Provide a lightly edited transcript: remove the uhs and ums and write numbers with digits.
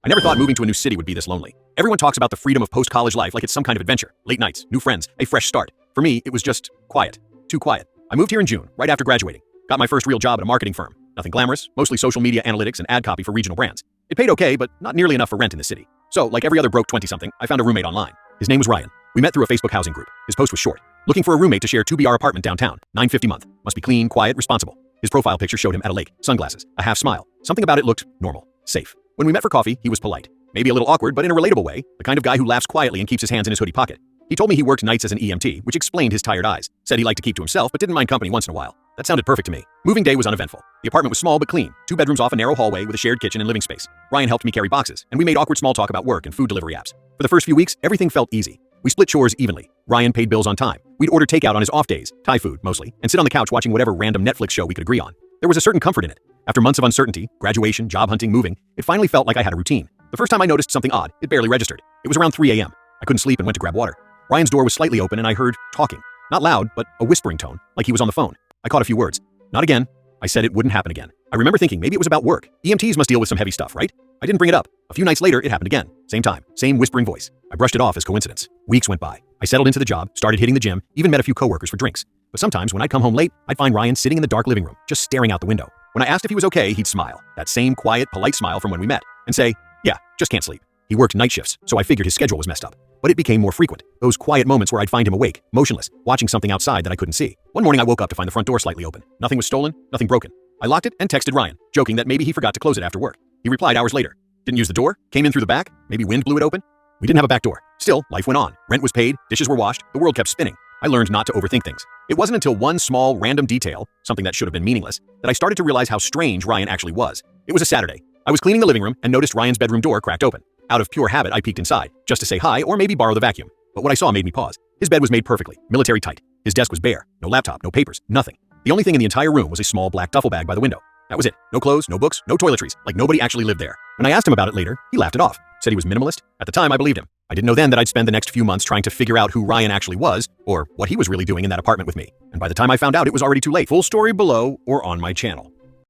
I never thought moving to a new city would be this lonely. Everyone talks about the freedom of post-college life like it's some kind of adventure. Late nights, new friends, a fresh start. For me, it was just quiet. Too quiet. I moved here in June, right after graduating. Got my first real job at a marketing firm. Nothing glamorous, mostly social media analytics and ad copy for regional brands. It paid okay, but not nearly enough for rent in the city. So, like every other broke 20-something, I found a roommate online. His name was Ryan. We met through a Facebook housing group. His post was short. Looking for a roommate to share 2BR apartment downtown, $950 a month. Must be clean, quiet, responsible. His profile picture showed him at a lake, sunglasses, a half smile. Something about it looked normal, safe. When we met for coffee, he was polite. Maybe a little awkward, but in a relatable way, the kind of guy who laughs quietly and keeps his hands in his hoodie pocket. He told me he worked nights as an EMT, which explained his tired eyes. Said he liked to keep to himself, but didn't mind company once in a while. That sounded perfect to me. Moving day was uneventful. The apartment was small but clean, 2 bedrooms off a narrow hallway with a shared kitchen and living space. Ryan helped me carry boxes, and we made awkward small talk about work and food delivery apps. For the first few weeks, everything felt easy. We split chores evenly. Ryan paid bills on time. We'd order takeout on his off days, Thai food mostly, and sit on the couch watching whatever random Netflix show we could agree on. There was a certain comfort in it. After months of uncertainty, graduation, job hunting, moving, it finally felt like I had a routine. The first time I noticed something odd, it barely registered. It was around 3 a.m. I couldn't sleep and went to grab water. Ryan's door was slightly open and I heard talking. Not loud, but a whispering tone, like he was on the phone. I caught a few words. Not again. I said it wouldn't happen again. I remember thinking maybe it was about work. EMTs must deal with some heavy stuff, right? I didn't bring it up. A few nights later, it happened again. Same time, same whispering voice. I brushed it off as coincidence. Weeks went by. I settled into the job, started hitting the gym, even met a few coworkers for drinks. But sometimes when I'd come home late, I'd find Ryan sitting in the dark living room, just staring out the window. When I asked if he was okay, he'd smile. That same quiet, polite smile from when we met, and say, yeah, just can't sleep. He worked night shifts, so I figured his schedule was messed up. But it became more frequent. Those quiet moments where I'd find him awake, motionless, watching something outside that I couldn't see. One morning I woke up to find the front door slightly open. Nothing was stolen, nothing broken. I locked it and texted Ryan, joking that maybe he forgot to close it after work. He replied hours later. Didn't use the door, came in through the back, maybe wind blew it open. We didn't have a back door. Still, life went on. Rent was paid, dishes were washed, the world kept spinning. I learned not to overthink things. It wasn't until one small, random detail, something that should have been meaningless, that I started to realize how strange Ryan actually was. It was a Saturday. I was cleaning the living room and noticed Ryan's bedroom door cracked open. Out of pure habit, I peeked inside, just to say hi or maybe borrow the vacuum. But what I saw made me pause. His bed was made perfectly, military tight. His desk was bare, no laptop, no papers, nothing. The only thing in the entire room was a small black duffel bag by the window. That was it. No clothes, no books, no toiletries, like nobody actually lived there. When I asked him about it later, he laughed it off, said he was minimalist. At the time, I believed him. I didn't know then that I'd spend the next few months trying to figure out who Ryan actually was, or what he was really doing in that apartment with me. And by the time I found out, it was already too late. Full story below or on my channel.